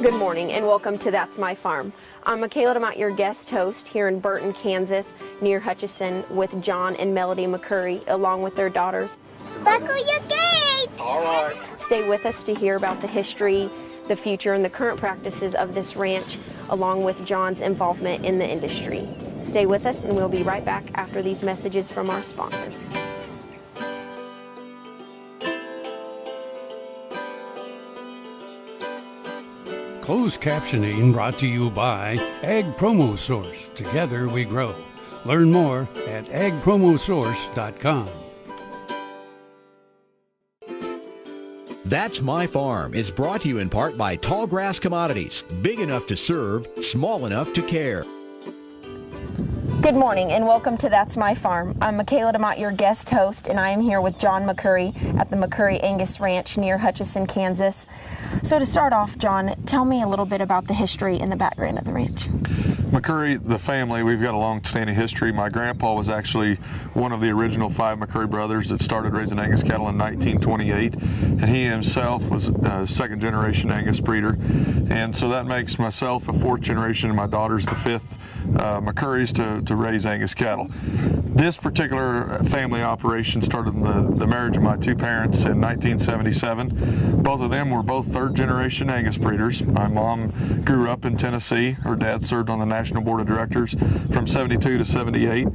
Good morning and welcome to That's My Farm. I'm Mikhayla DeMott, your guest host here in Burton, Kansas, near Hutchinson, with John and Melody McCurry, along with their daughters. Buckle your gate! All right. Stay with us to hear about the history, the future, and the current practices of this ranch, along with John's involvement in the industry. Stay with us and we'll be right back after these messages from our sponsors. Closed captioning brought to you by Ag Promo Source. Together we grow. Learn more at agpromosource.com. That's My Farm is brought to you in part by Tallgrass Commodities. Big enough to serve, small enough to care. Good morning and welcome to That's My Farm. I'm Mikhayla DeMott, your guest host, and I am here with John McCurry at the McCurry Angus Ranch near Hutchinson, Kansas. So to start off, John, tell me a little bit about the history and the background of the ranch. McCurry, the family, we've got a long-standing history. My grandpa was actually one of the original 5 McCurry brothers that started raising Angus cattle in 1928, and he himself was a second-generation Angus breeder, and so that makes myself a 4th generation and my daughter's the 5th McCurrys to raise Angus cattle. This particular family operation started in the marriage of my 2 parents in 1977. Both of them were both 3rd-generation Angus breeders. My mom grew up in Tennessee. Her dad served on the National Board of Directors from 72 to 78.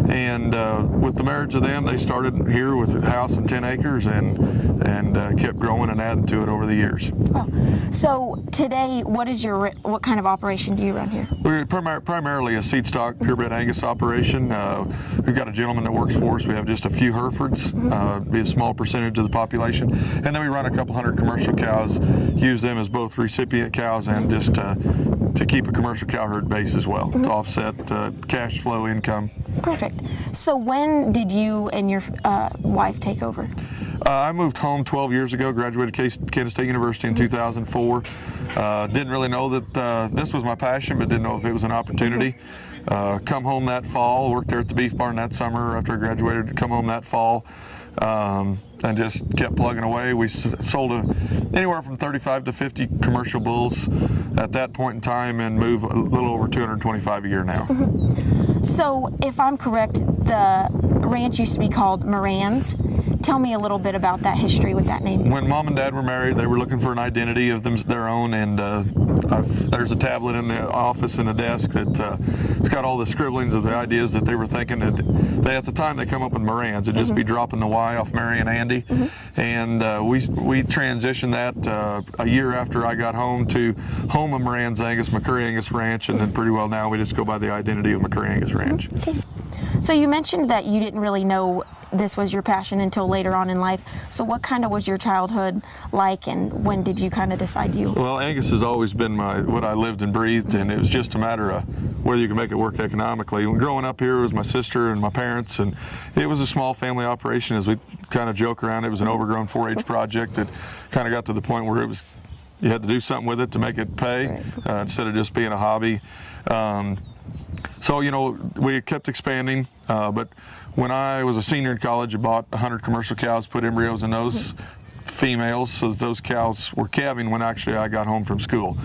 And with the marriage of them, they started here with a house and 10 acres and kept growing and adding to it over the years. Oh. So today, what kind of operation do you run here? We're primarily a seed stock purebred Angus operation. We've got a gentleman that works for us. We have just a few Herefords, be a small percentage of the population. And then we run a couple hundred commercial cows, use them as both recipient cows and just to keep a commercial cow herd base as well, to offset cash flow income. Perfect. So when did you and your wife take over? I moved home 12 years ago, graduated Kansas State University in 2004. Didn't really know that this was my passion, but didn't know if it was an opportunity. Come home that fall, worked there at the beef barn that summer after I graduated, come home that fall, and just kept plugging away. We sold anywhere from 35 to 50 commercial bulls at that point in time and move a little over 225 a year now. So if I'm correct, the ranch used to be called Moran's. Tell me a little bit about that history with that name. When Mom and Dad were married, they were looking for an identity of their own, and there's a tablet in the office and a desk that it's got all the scribblings of the ideas that they were thinking. At the time, they come up with Moran's. It'd just be dropping the Y off Mary and Andy, and we transitioned that a year after I got home to home of Moran's Angus, McCurry Angus Ranch, and then pretty well now we just go by the identity of McCurry Angus Ranch. Okay. So you mentioned that you didn't really know this was your passion until later on in life. So what kind of was your childhood like, and when did you kind of decide you? Well, Angus has always been what I lived and breathed, and it was just a matter of whether you can make it work economically. When growing up here, it was my sister and my parents, and it was a small family operation. As we kind of joke around, it was an overgrown 4-H project that kind of got to the point where you had to do something with it to make it pay, instead of just being a hobby. So, we kept expanding, but when I was a senior in college, I bought 100 commercial cows, put embryos in those females so that those cows were calving when actually I got home from school.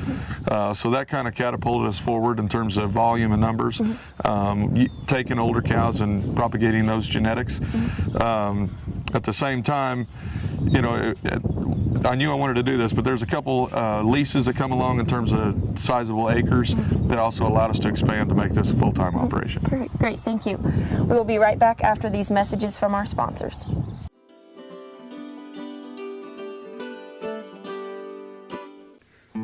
So that kind of catapulted us forward in terms of volume and numbers, taking older cows and propagating those genetics. At the same time, I knew I wanted to do this, but there's a couple leases that come along in terms of sizable acres that also allowed us to expand to make this a full-time operation. Great, thank you. We will be right back after these messages from our sponsors.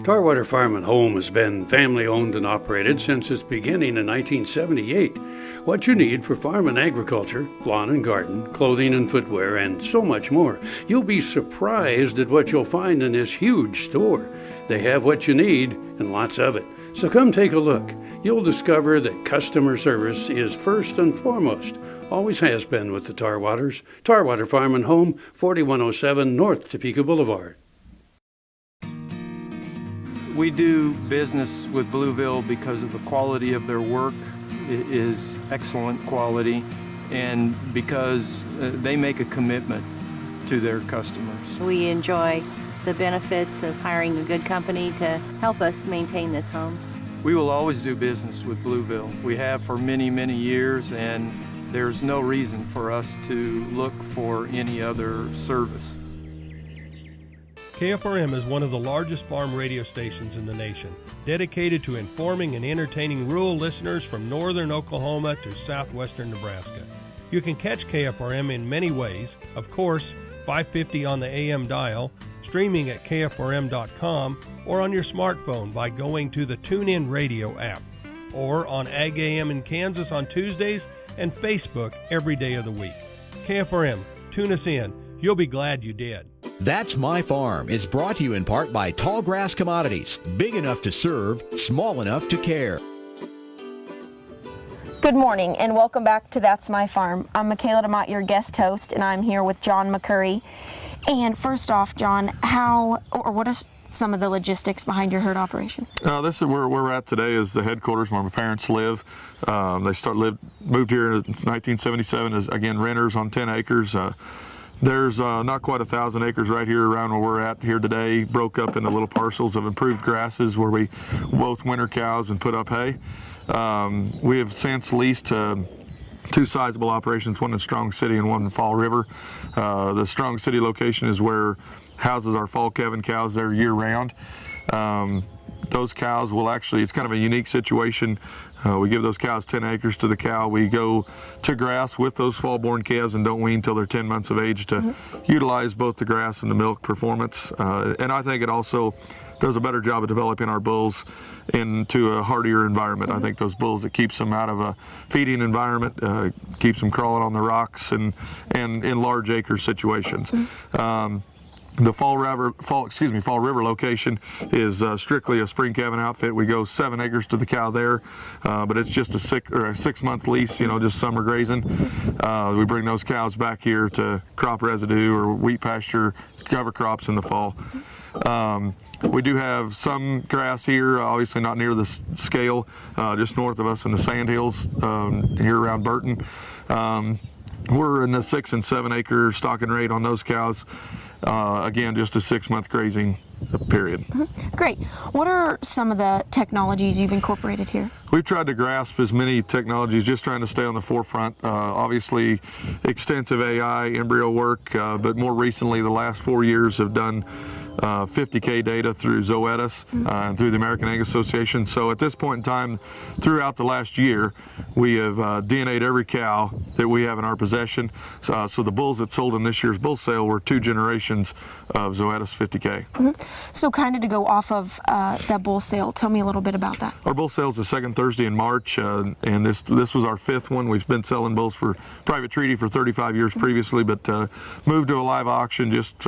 Tarwater Farm and Home has been family owned and operated since its beginning in 1978. What you need for farm and agriculture, lawn and garden, clothing and footwear, and so much more. You'll be surprised at what you'll find in this huge store. They have what you need and lots of it. So come take a look. You'll discover that customer service is first and foremost. Always has been with the Tarwaters. Tarwater Farm and Home, 4107 North Topeka Boulevard. We do business with Blueville because of the quality of their work. It is excellent quality, and because they make a commitment to their customers. We enjoy the benefits of hiring a good company to help us maintain this home. We will always do business with Blueville. We have for many, many years, and there's no reason for us to look for any other service. KFRM is one of the largest farm radio stations in the nation, dedicated to informing and entertaining rural listeners from northern Oklahoma to southwestern Nebraska. You can catch KFRM in many ways, of course, 550 on the AM dial, streaming at kfrm.com, or on your smartphone by going to the TuneIn Radio app, or on Ag AM in Kansas on Tuesdays and Facebook every day of the week. KFRM, tune us in. You'll be glad you did. That's My Farm is brought to you in part by Tallgrass Commodities, big enough to serve, small enough to care. Good morning and welcome back to That's My Farm. I'm Mikhayla DeMott, your guest host, and I'm here with John McCurry. And first off, John, what are some of the logistics behind your herd operation? This is where we're at today is the headquarters where my parents live. They moved here in 1977 as, again, renters on 10 acres. There's not quite 1,000 acres right here around where we're at here today, broke up into little parcels of improved grasses where we both winter cows and put up hay. We have since leased two sizable operations, one in Strong City and one in Fall River. The Strong City location is where houses our fall calving cows there year round. Those cows will actually, it's kind of a unique situation. We give those cows 10 acres to the cow. We go to grass with those fall-born calves and don't wean until they're 10 months of age to utilize both the grass and the milk performance. And I think it also does a better job of developing our bulls into a hardier environment. I think those bulls, it keeps them out of a feeding environment, keeps them crawling on the rocks and in large acre situations. The Fall River location is strictly a spring calving outfit. We go 7 acres to the cow there, but it's just a 6-month lease, just summer grazing. We bring those cows back here to crop residue or wheat pasture, cover crops in the fall. We do have some grass here, obviously not near the scale, just north of us in the sandhills here around Burton. We're in the 6 and 7 acre stocking rate on those cows. Again, just a 6-month grazing period. Great. What are some of the technologies you've incorporated here? We've tried to grasp as many technologies, just trying to stay on the forefront. Obviously, extensive AI, embryo work, but more recently, the last 4 years have done 50K data through Zoetis and through the American Egg Association. So at this point in time, throughout the last year, we have DNA'd every cow that we have in our possession. So the bulls that sold in this year's bull sale were 2 generations of Zoetis 50K. So kind of to go off of that bull sale, tell me a little bit about that. Our bull sale is the second Thursday in March, and this was our 5th one. We've been selling bulls for private treaty for 35 years previously, but moved to a live auction just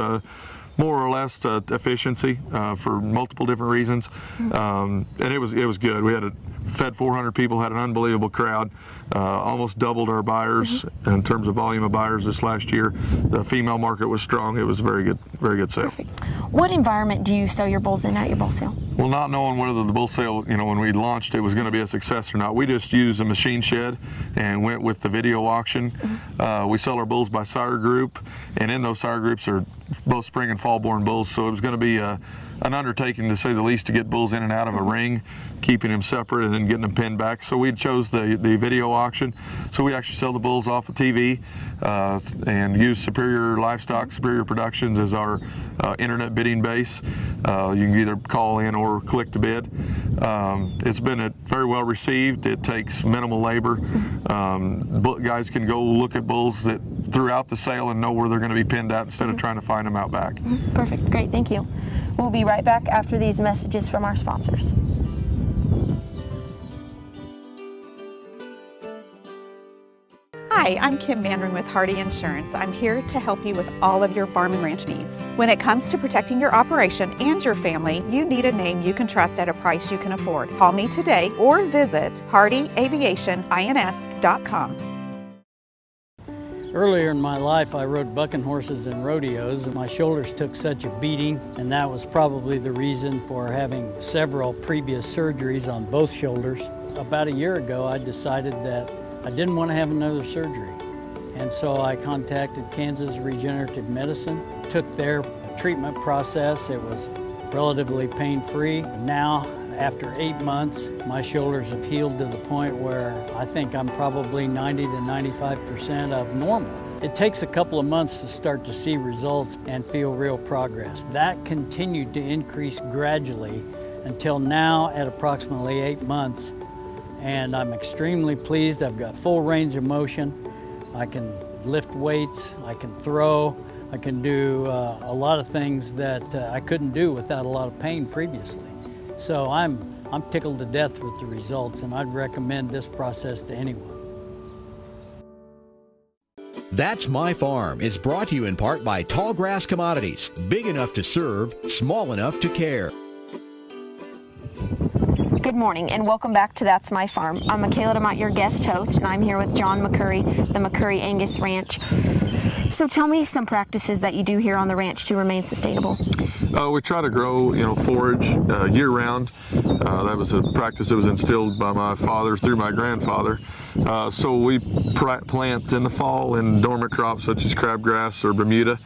more or less efficiency for multiple different reasons, and it was good. We had fed 400 people, had an unbelievable crowd, almost doubled our buyers in terms of volume of buyers this last year. The female market was strong. It was a very good sale. Perfect. What environment do you sell your bulls in at your bull sale? Well, not knowing whether the bull sale, when we launched it was going to be a success or not, we just used a machine shed and went with the video auction. We sell our bulls by sire group, and in those sire groups are both spring and fall-born bulls, so it was going to be an undertaking, to say the least, to get bulls in and out of a ring, keeping them separate and then getting them pinned back. So we chose the video auction. So we actually sell the bulls off of TV and use Superior Livestock, Superior Productions as our internet bidding base. You can either call in or click to bid. It's been very well received. It takes minimal labor. Guys can go look at bulls that throughout the sale and know where they're going to be pinned at instead of trying to find them out back. Perfect. Great. Thank you. We'll be right back after these messages from our sponsors. Hi, I'm Kim Mandarin with Hardy Insurance. I'm here to help you with all of your farm and ranch needs. When it comes to protecting your operation and your family, you need a name you can trust at a price you can afford. Call me today or visit hardyaviationins.com. Earlier in my life, I rode bucking horses in rodeos, and my shoulders took such a beating, and that was probably the reason for having several previous surgeries on both shoulders. About a year ago, I decided that I didn't want to have another surgery, and so I contacted Kansas Regenerative Medicine, took their treatment process. It was relatively pain-free. Now, after 8 months, my shoulders have healed to the point where I think I'm probably 90 to 95% of normal. It takes a couple of months to start to see results and feel real progress. That continued to increase gradually until now at approximately 8 months. And I'm extremely pleased. I've got full range of motion. I can lift weights, I can throw, I can do a lot of things that I couldn't do without a lot of pain previously. So I'm tickled to death with the results, and I'd recommend this process to anyone. That's My Farm is brought to you in part by Tallgrass Commodities. Big enough to serve, small enough to care. Good morning and welcome back to That's My Farm. I'm Mikhayla DeMott, your guest host, and I'm here with John McCurry, the McCurry Angus Ranch. So tell me some practices that you do here on the ranch to remain sustainable. We try to grow, forage year-round. That was a practice that was instilled by my father through my grandfather. So we plant in the fall in dormant crops such as crabgrass or Bermuda.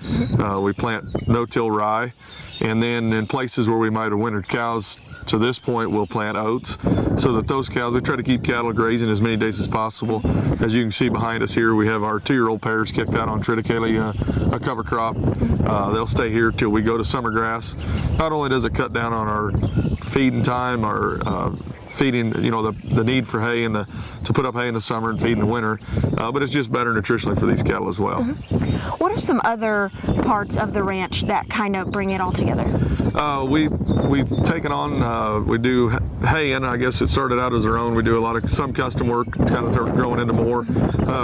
We plant no-till rye, and then in places where we might have wintered cows to this point, we'll plant oats so that those cows, we try to keep cattle grazing as many days as possible. As you can see behind us here, we have our 2-year-old pairs kicked out on triticale, a cover crop. They'll stay here till we go to summer grass. Not only does it cut down on our feeding time, our feeding, the need for hay and to put up hay in the summer and feed in the winter, but it's just better nutritionally for these cattle as well. What are some other parts of the ranch that kind of bring it all together? We've taken on, we do haying. I guess it started out as our own. We do some custom work, kind of growing into more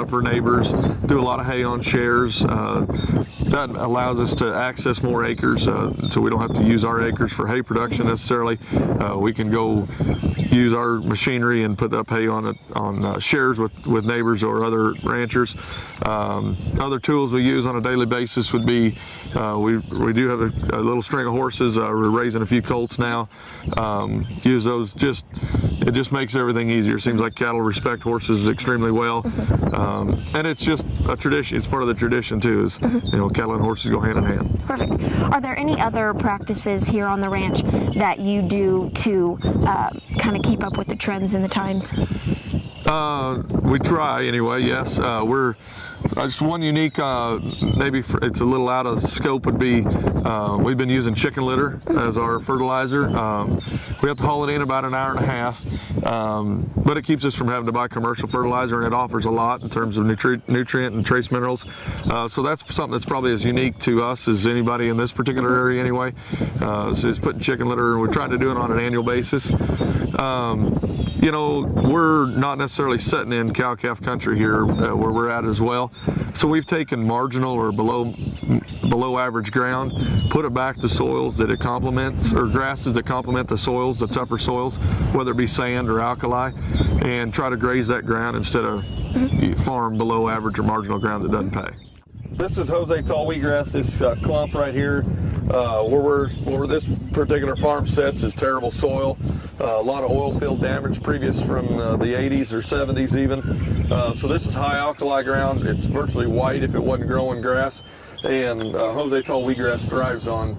for neighbors. Do a lot of hay on shares. That allows us to access more acres, so we don't have to use our acres for hay production necessarily. We can go use our machinery and put up hay on shares with neighbors or other ranchers. Other tools we use on a daily basis would be, we do have a little string of horses. We're raising a few colts now. Use those, it just makes everything easier. Seems like cattle respect horses extremely well. And it's just a tradition. It's part of the tradition too, is cattle and horses go hand in hand. Perfect. Are there any other practices here on the ranch that you do to kind of keep up with the trends and the times? We try anyway, yes. We're just one unique, maybe it's a little out of scope, would be we've been using chicken litter as our fertilizer. We have to haul it in about an hour and a half, but it keeps us from having to buy commercial fertilizer, and it offers a lot in terms of nutrient and trace minerals. So that's something that's probably as unique to us as anybody in this particular area anyway. So it's putting chicken litter, and we're trying to do it on an annual basis. We're not necessarily sitting in cow-calf country here where we're at as well. So we've taken marginal or below average ground, put it back to soils that it complements, or grasses that complement the soils, the tougher soils, whether it be sand or alkali, and try to graze that ground instead of farm below average or marginal ground that doesn't pay. This is Jose tall wheatgrass, this clump right here. Where this particular farm sits is terrible soil, a lot of oil field damage previous from the 80s or 70s even. So this is high alkali ground. It's virtually white if it wasn't growing grass, and Jose tall wheatgrass thrives on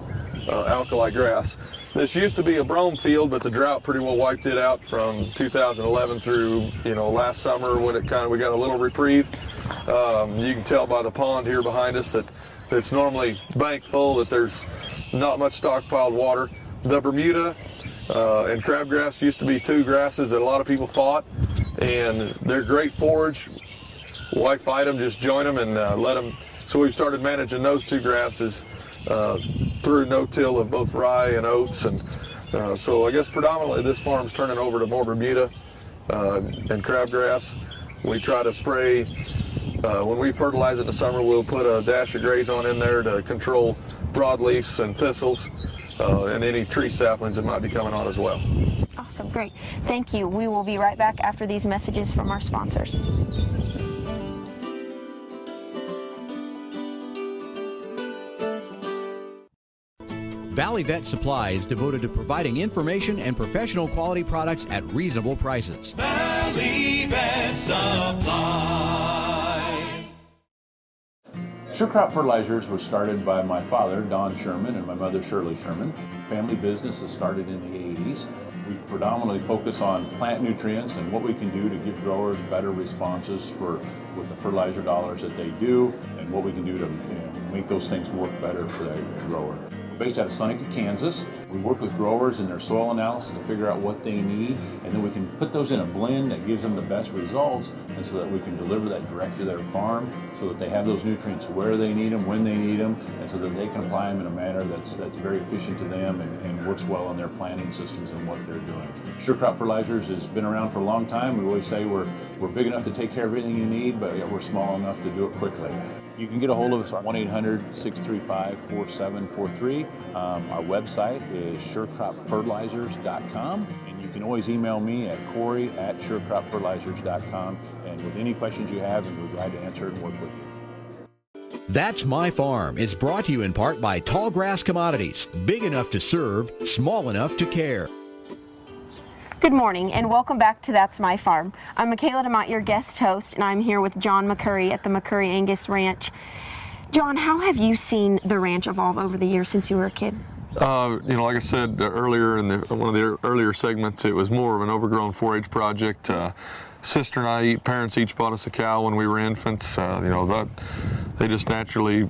alkali grass. This used to be a brome field, but the drought pretty well wiped it out from 2011 through last summer when we got a little reprieve. You can tell by the pond here behind us that it's normally bank full, that there's not much stockpiled water. The Bermuda and crabgrass used to be two grasses that a lot of people fought, and they're great forage. Why fight them? Just join them and let them. So we've started managing those two grasses through no-till of both rye and oats, and so I guess predominantly this farm's turning over to more Bermuda and crabgrass. We try to spray. When we fertilize it in the summer, we'll put a dash of Grazon in there to control broadleafs and thistles and any tree saplings that might be coming on as well. Awesome, great. Thank you. We will be right back after these messages from our sponsors. Valley Vet Supply is devoted to providing information and professional quality products at reasonable prices. Valley Vet Supply. Sure Crop Fertilizers was started by my father, Don Sherman, and my mother, Shirley Sherman. Family business that started in the 80s. We predominantly focus on plant nutrients and what we can do to give growers better responses with the fertilizer dollars that they do, and what we can do to make those things work better for that grower. We're based out of Seneca, Kansas. We work with growers in their soil analysis to figure out what they need, and then we can put those in a blend that gives them the best results, and so that we can deliver that direct to their farm so that they have those nutrients where they need them, when they need them, and so that they can apply them in a manner that's very efficient to them and works well on their planting systems and what they're doing. Sure Crop Fertilizers has been around for a long time. We always say we're big enough to take care of everything you need, but we're small enough to do it quickly. You can get a hold of us at 1-800-635-4743. Our website is surecropfertilizers.com, and you can always email me at Corey@surecropfertilizers.com, and with any questions you have, and we're glad to answer and work with you. That's My Farm is brought to you in part by Tallgrass Commodities, big enough to serve, small enough to care. Good morning and welcome back to That's My Farm. I'm Mikhayla DeMott, your guest host, and I'm here with John McCurry at the McCurry Angus Ranch. John, how have you seen the ranch evolve over the years since you were a kid? Like I said earlier in one of the earlier segments, it was more of an overgrown 4-H project. Sister and I, parents each bought us a cow when we were infants. They just naturally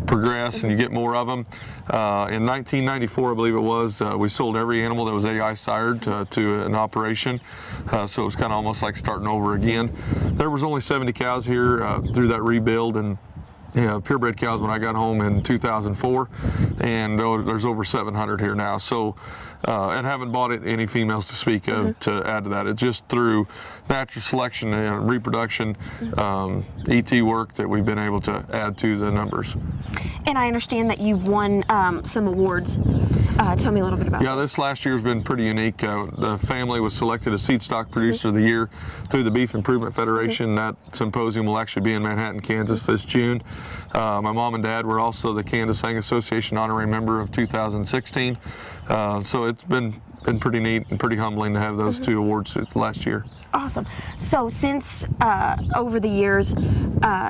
progress and you get more of them. In 1994, I believe it was, we sold every animal that was AI sired to an operation. So it was kind of almost like starting over again. There was only 70 cows here through that rebuild, and purebred cows when I got home in 2004, and there's over 700 here now. So, and haven't bought any females to speak of to add to that. It's just through natural selection and reproduction, ET work, that we've been able to add to the numbers. And I understand that you've won some awards. Tell me a little bit about that. Yeah, this last year has been pretty unique. The family was selected as Seed Stock Producer of the Year through the Beef Improvement Federation. That symposium will actually be in Manhattan, Kansas this June. My mom and dad were also the Kansas Angus Association honorary member of 2016. So it's been pretty neat and pretty humbling to have those two awards last year. Awesome. So since over the years,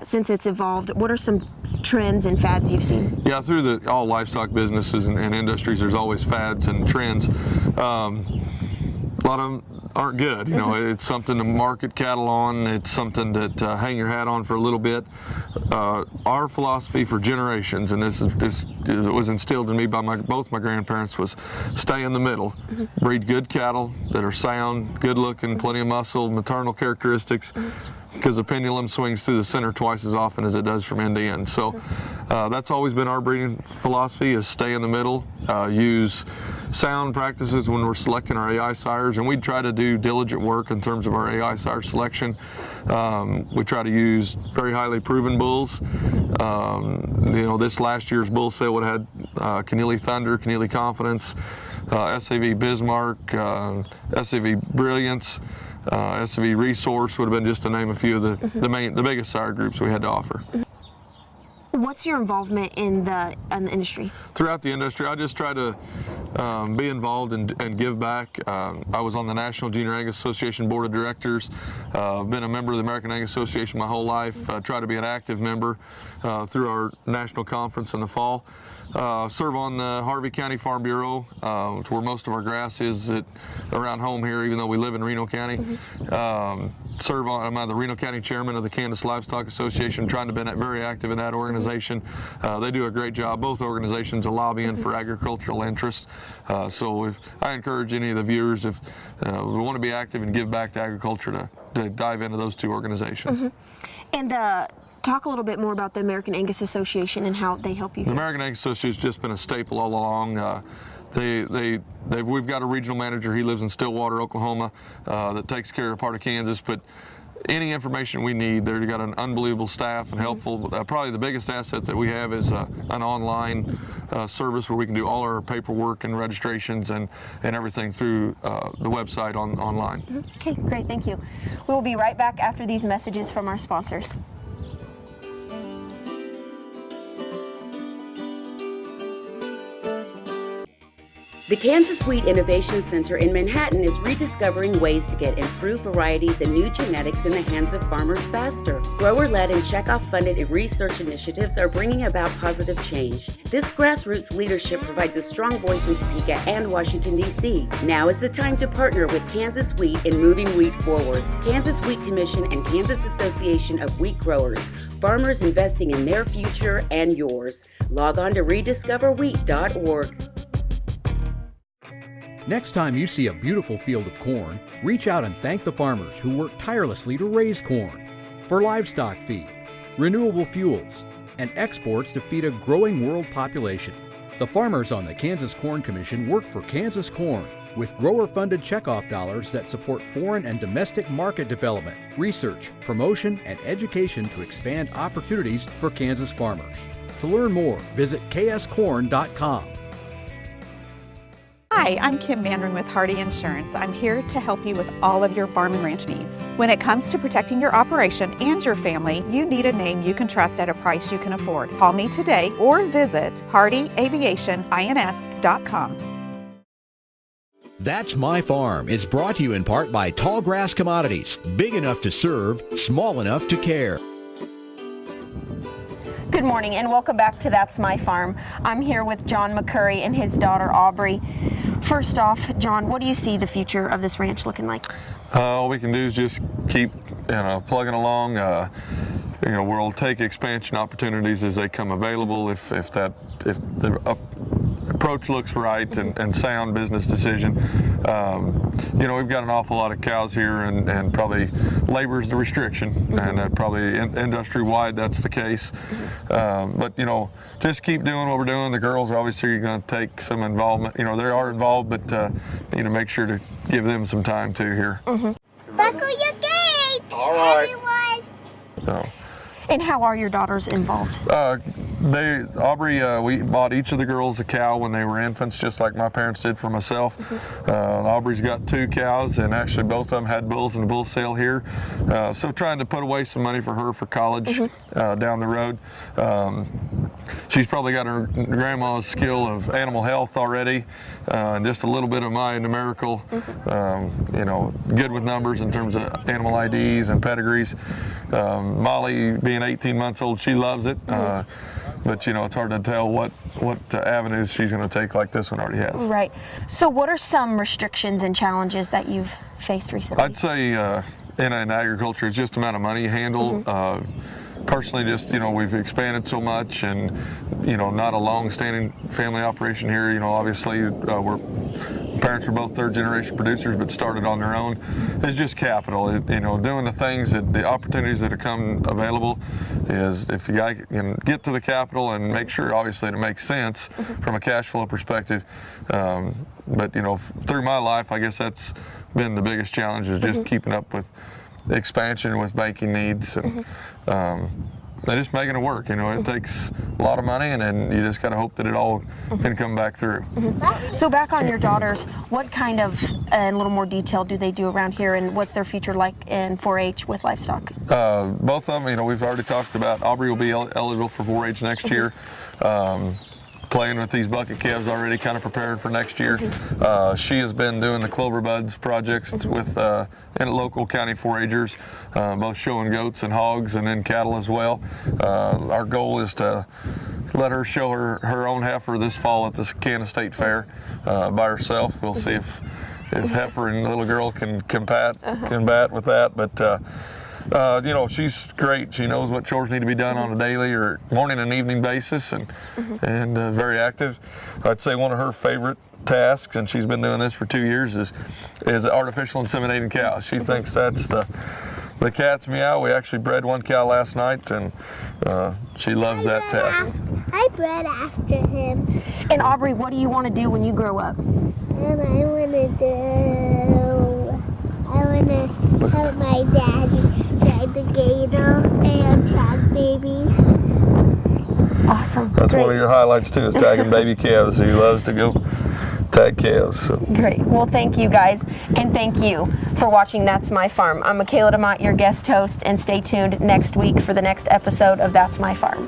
since it's evolved, what are some trends and fads you've seen? Yeah, through all livestock businesses and industries, there's always fads and trends. A lot of them aren't good. It's something to market cattle on. It's something that hang your hat on for a little bit. Our philosophy for generations, and this was instilled in me by both my grandparents, was stay in the middle. Breed good cattle that are sound, good looking, plenty of muscle, maternal characteristics, because the pendulum swings through the center twice as often as it does from end to end. So that's always been our breeding philosophy, is stay in the middle, use sound practices when we're selecting our AI sires, and we try to do diligent work in terms of our AI sire selection. We try to use very highly proven bulls. This last year's bull sale would have had Keneally Thunder, Keneally Confidence, SAV Bismarck, SAV Brilliance, SAV Resource would have been, just to name a few of the biggest sire groups we had to offer. What's your involvement in the industry? Throughout the industry, I just try to be involved and give back. I was on the National Junior Angus Association Board of Directors. I've been a member of the American Angus Association my whole life. I try to be an active member through our national conference in the fall. Serve on the Harvey County Farm Bureau, where most of our grass is around home here, even though we live in Reno County. I'm the Reno County Chairman of the Kansas Livestock Association, trying to be very active in that organization. They do a great job, both organizations, of lobbying for agricultural interests. So I encourage any of the viewers, if we want to be active and give back to agriculture, to dive into those two organizations. And talk a little bit more about the American Angus Association and how they help you. The American Angus Association has just been a staple all along. We've got a regional manager. He lives in Stillwater, Oklahoma, that takes care of part of Kansas. But any information we need, they've got an unbelievable staff and helpful. Probably the biggest asset that we have is an online service where we can do all our paperwork and registrations and everything through the website online. Okay, great, thank you. We will be right back after these messages from our sponsors. The Kansas Wheat Innovation Center in Manhattan is rediscovering ways to get improved varieties and new genetics in the hands of farmers faster. Grower-led and checkoff-funded research initiatives are bringing about positive change. This grassroots leadership provides a strong voice in Topeka and Washington, D.C. Now is the time to partner with Kansas Wheat in moving wheat forward. Kansas Wheat Commission and Kansas Association of Wheat Growers. Farmers investing in their future and yours. Log on to rediscoverwheat.org. Next time you see a beautiful field of corn, reach out and thank the farmers who work tirelessly to raise corn for livestock feed, renewable fuels, and exports to feed a growing world population. The farmers on the Kansas Corn Commission work for Kansas Corn with grower-funded checkoff dollars that support foreign and domestic market development, research, promotion, and education to expand opportunities for Kansas farmers. To learn more, visit kscorn.com. Hi, I'm Kim Mandring with Hardy Insurance. I'm here to help you with all of your farm and ranch needs. When it comes to protecting your operation and your family, you need a name you can trust at a price you can afford. Call me today or visit hardyaviationins.com. That's My Farm is brought to you in part by Tallgrass Commodities, big enough to serve, small enough to care. Good morning and welcome back to That's My Farm. I'm here with John McCurry and his daughter Aubrey. First off, John, what do you see the future of this ranch looking like? All we can do is just keep plugging along. We'll take expansion opportunities as they come available if the approach looks right and sound business decision. We've got an awful lot of cows here, and probably labor's the restriction, and probably industry-wide that's the case. But just keep doing what we're doing. The girls are obviously going to take some involvement. They are involved, but make sure to give them some time too here. Buckle your gate, all right, everyone. So. And how are your daughters involved? Aubrey, we bought each of the girls a cow when they were infants, just like my parents did for myself. Aubrey's got 2 cows, and actually both of them had bulls in the bull sale here. So trying to put away some money for her for college down the road. She's probably got her grandma's skill of animal health already, and just a little bit of my numerical, good with numbers in terms of animal IDs and pedigrees. Molly, being 18 months old, she loves it. But it's hard to tell what avenues she's going to take like this one already has. Right. So what are some restrictions and challenges that you've faced recently? I'd say in agriculture, it's just the amount of money you handle. Personally, just we've expanded so much, and not a long-standing family operation here. Obviously, parents are both third-generation producers, but started on their own. It's just capital. Doing the things the opportunities that have come available is if you can get to the capital and make sure, obviously, it makes sense from a cash flow perspective. But through my life, I guess that's been the biggest challenge, is just keeping up with expansion with banking needs, and just making it work. It takes a lot of money, and then you just got to hope that it all can come back through. So back on your daughters, what kind of, in a little more detail, do they do around here, and what's their future like in 4-H with livestock? Both of them, we've already talked about. Aubrey will be eligible for 4-H next year. Playing with these bucket calves already, kind of preparing for next year. She has been doing the Clover Buds projects with local county 4-H'ers, both showing goats and hogs, and then cattle as well. Our goal is to let her show her own heifer this fall at the Kansas State Fair by herself. We'll see if heifer and little girl can combat with that, but. She's great. She knows what chores need to be done on a daily or morning and evening basis, and very active. I'd say one of her favorite tasks, and she's been doing this for 2 years, is artificial inseminating cows. She thinks that's the cat's meow. We actually bred one cow last night, and she loves that task. I bred after him. And Aubrey, what do you want to do when you grow up? And I want to help my daddy tag the gator and tag babies. Awesome. That's Great. One of your highlights too, is tagging baby calves. He loves to go tag calves. So. Great. Well, thank you guys, and thank you for watching That's My Farm. I'm Mikhayla DeMott, your guest host, and stay tuned next week for the next episode of That's My Farm.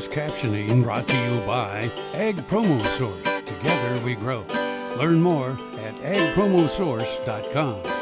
Closed captioning brought to you by Ag Promo Source. Together we grow. Learn more at agpromosource.com.